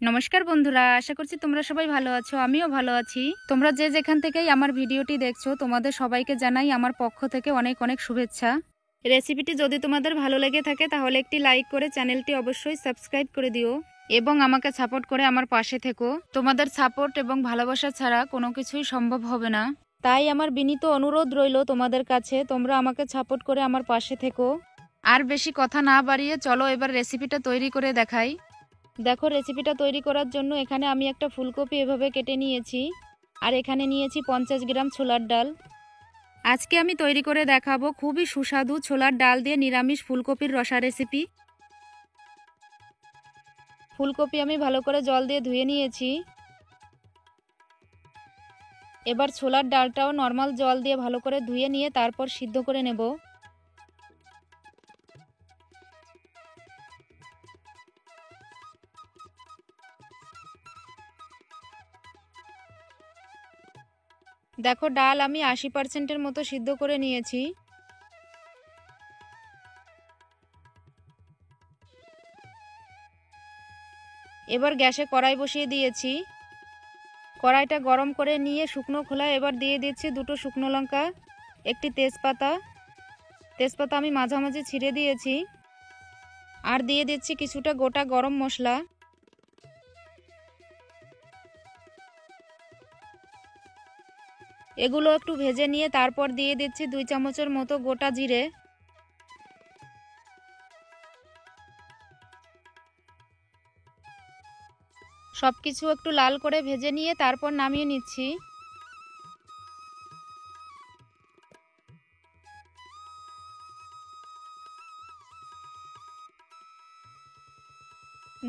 নমস্কার বন্ধুরা, আশা করছি তোমরা সবাই ভালো আছো। আমিও ভালো আছি। তোমরা যে যেখান থেকেই আমার ভিডিওটি দেখছো, তোমাদের সবাইকে জানাই আমার পক্ষ থেকে অনেক অনেক শুভেচ্ছা। রেসিপিটি যদি তোমাদের ভালো লেগে থাকে তাহলে একটি লাইক করে চ্যানেলটি অবশ্যই সাবস্ক্রাইব করে দিও এবং আমাকে সাপোর্ট করে আমার পাশে থেকো। তোমাদের সাপোর্ট এবং ভালোবাসা ছাড়া কোনো কিছুই সম্ভব হবে না। তাই আমার বিনীত অনুরোধ রইল তোমাদের কাছে, তোমরা আমাকে সাপোর্ট করে আমার পাশে থেকো। আর বেশি কথা না বাড়িয়ে চলো এবার রেসিপিটা তৈরি করে দেখাই। দেখো, রেসিপিটা তৈরি করার জন্য এখানে আমি একটা ফুলকপি এভাবে কেটে নিয়েছি, আর এখানে নিয়েছি 50 গ্রাম ছোলার ডাল। আজকে আমি তৈরি করে দেখাবো খুবই সুস্বাদু ছোলার ডাল দিয়ে নিরামিষ ফুলকপির রসা রেসিপি। ফুলকপি আমি ভালো করে জল দিয়ে ধুয়ে নিয়েছি। এবার ছোলার ডালটাও নর্মাল জল দিয়ে ভালো করে ধুয়ে নিয়ে তারপর সিদ্ধ করে নেব। দেখো, ডাল আমি 80% মতো সিদ্ধ করে নিয়েছি। এবার গ্যাসে কড়াই বসিয়ে দিয়েছি। কড়াইটা গরম করে নিয়ে শুকনো খোলায় এবার দিয়ে দিচ্ছি দুটো শুকনো লঙ্কা, একটি তেজপাতা। তেজপাতা আমি মাঝামাঝি ছিঁড়ে দিয়েছি। আর দিয়ে দিচ্ছি কিছুটা গোটা গরম মশলা। এগুলো একটু ভেজে নিয়ে তারপর দিয়ে দিচ্ছি 2 চামচের মতো গোটা জিরে। সবকিছু একটু লাল করে ভেজে নিয়ে তারপর নামিয়ে নিচ্ছি।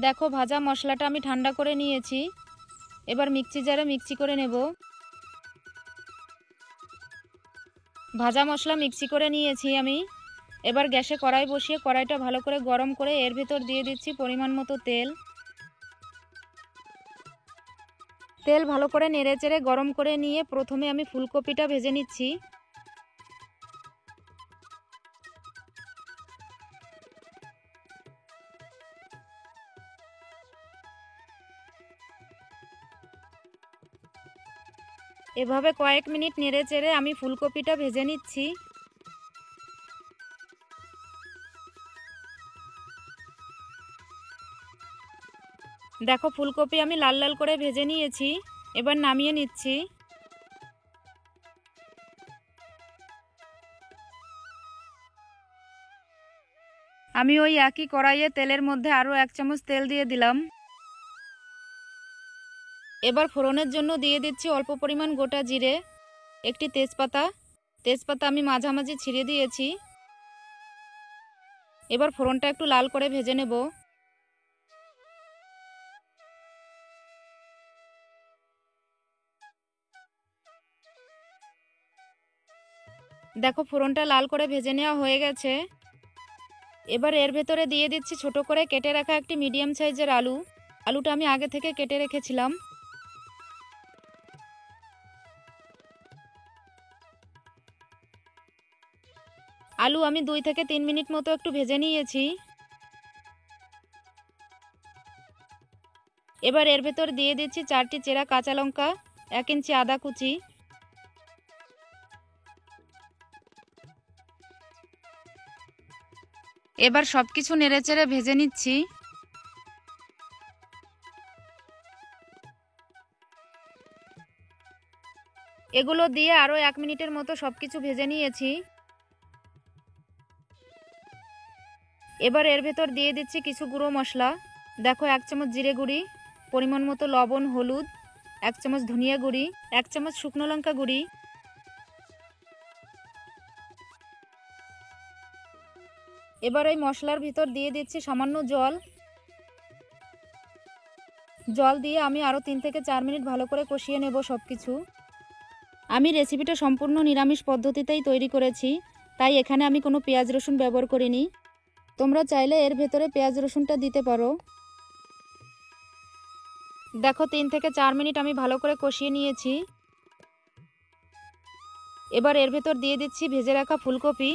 দেখো, ভাজা মশলাটা আমি ঠান্ডা করে নিয়েছি। এবার মিক্সি জারে মিক্সি করে নেব। ভাজা মশলা মিক্সি করে নিয়েছি আমি। এবার গ্যাসে কড়াই বসিয়ে কড়াইটা ভালো করে গরম করে এর ভেতর দিয়ে দিচ্ছি পরিমাণ মতো তেল। তেল ভালো করে নেড়েচেড়ে গরম করে নিয়ে প্রথমে আমি ফুলকপিটা ভেজে নিচ্ছি। এভাবে কয়েক মিনিট নেড়েচেড়ে আমি ফুলকপিটা ভেজে নিচ্ছি। দেখো, ফুলকপি আমি লাল লাল করে ভেজে নিয়েছি। এবার নামিয়ে নিচ্ছি। আমি ওই একই কড়াইয়ে তেলের মধ্যে আরও 1 চামচ তেল দিয়ে দিলাম। এবার ফোড়নের জন্য দিয়ে দিচ্ছি অল্প পরিমাণ গোটা জিরে, একটি তেজপাতা। তেজপাতা আমি মাঝামাঝি ছিঁড়ে দিয়েছি। এবার ফোড়নটা একটু লাল করে ভেজে নেব। দেখো, ফোড়নটা লাল করে ভেজে নেওয়া হয়ে গেছে। এবার এর ভেতরে দিয়ে দিচ্ছি ছোট করে কেটে রাখা একটি মিডিয়াম সাইজের আলু। আলুটা আমি আগে থেকে কেটে রেখেছিলাম। আলু আমি 2 থেকে 3 মিনিট মতো একটু ভেজে নিয়েছি। এবার এর ভেতর দিয়ে দিচ্ছি 4টি চেরা কাঁচা লঙ্কা, 1 ইঞ্চি আদা কুচি। এবার সবকিছু নেড়েচেড়ে ভেজে নিচ্ছি। এগুলো দিয়ে আরও 1 মিনিটের মতো সবকিছু ভেজে নিয়েছি। এবার এর ভেতর দিয়ে দিচ্ছি কিছু গুঁড়ো মশলা। দেখো, 1 চামচ জিরে গুঁড়ি, পরিমাণ মতো লবণ, হলুদ, 1 চামচ ধনিয়া গুঁড়ি, 1 চামচ শুকনো লঙ্কা গুঁড়ি। এবার এই মশলার ভিতর দিয়ে দিচ্ছি সামান্য জল। জল দিয়ে আমি আরও 3 থেকে 4 মিনিট ভালো করে কষিয়ে নেব সবকিছু। আমি রেসিপিটা সম্পূর্ণ নিরামিষ পদ্ধতিতেই তৈরি করেছি, তাই এখানে আমি কোনো পেঁয়াজ রসুন ব্যবহার করিনি। তোমরা চাইলে এর ভেতরে পেঁয়াজ রসুনটা দিতে পারো। দেখো, 3 থেকে 4 মিনিট আমি ভালো করে কষিয়ে নিয়েছি। এবার এর ভেতর দিয়ে দিচ্ছি ভেজে রাখা ফুলকপি।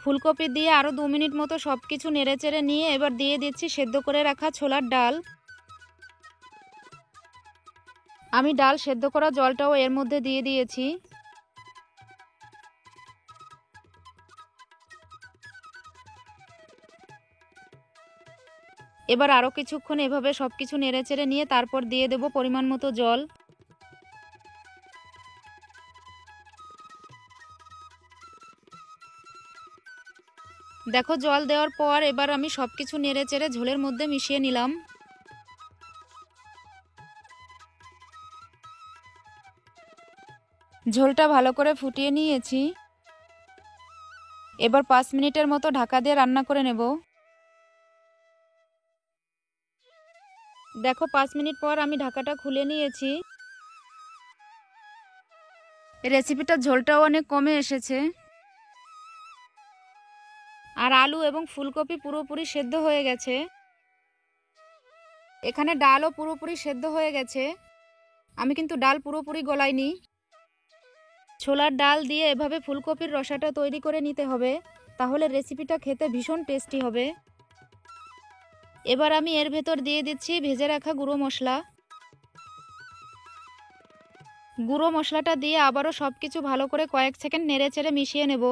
ফুলকপি দিয়ে আরও 2 মিনিট মতো সব কিছু নেড়েচেড়ে নিয়ে এবার দিয়ে দিচ্ছি সেদ্ধ করে রাখা ছোলার ডাল। আমি ডাল সেদ্ধ করা জলটাও এর মধ্যে দিয়ে দিয়েছি। এবার আরও কিছুক্ষণ এভাবে সব কিছু নেড়েচেড়ে নিয়ে তারপর দিয়ে দেব পরিমাণ মতো জল। দেখো জল দেওয়ার পর এবার আমি সব কিছু নেড়েচেড়ে ঝোলের মধ্যে মিশিয়ে নিলাম। ঝোলটা ভালো করে ফুটিয়ে নিয়েছি। এবার 5 মিনিটের মতো ঢাকা দিয়ে রান্না করে নেব। দেখো 5 মিনিট পর আমি ঢাকাটা খুলে নিয়েছি। রেসিপিটার ঝোলটাও অনেক কমে এসেছে আর আলু এবং ফুলকপি পুরোপুরি সেদ্ধ হয়ে গেছে। এখানে ডালও পুরোপুরি সেদ্ধ হয়ে গেছে। আমি কিন্তু ডাল পুরোপুরি গলাইনি। ছোলার ডাল দিয়ে এভাবে ফুলকপির রসাটা তৈরি করে নিতে হবে, তাহলে রেসিপিটা খেতে ভীষণ টেস্টি হবে। এবার আমি এর ভেতর দিয়ে দিচ্ছি ভেজে রাখা গুঁড়ো মশলা। গুঁড়ো মশলাটা দিয়ে আবারও সব কিছু ভালো করে কয়েক সেকেন্ড নেড়েচেড়ে মিশিয়ে নেব।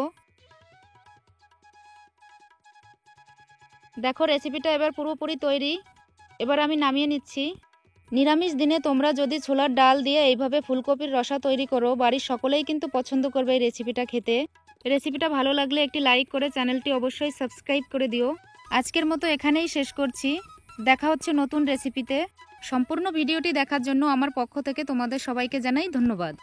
দেখো রেসিপিটা এবার পুরোপুরি তৈরি। এবার আমি নামিয়ে নিচ্ছি। নিরামিষ দিনে তোমরা যদি ছোলার ডাল দিয়ে এইভাবে ফুলকপির রসা তৈরি করো, বাড়ির সকলেই কিন্তু পছন্দ করবে এই রেসিপিটা খেতে। রেসিপিটা ভালো লাগলে একটি লাইক করে চ্যানেলটি অবশ্যই সাবস্ক্রাইব করে দিও। আজকের মতো এখানেই শেষ করছি। দেখা হচ্ছে নতুন রেসিপিতে। সম্পূর্ণ ভিডিওটি দেখার জন্য আমার পক্ষ থেকে তোমাদের সবাইকে জানাই ধন্যবাদ।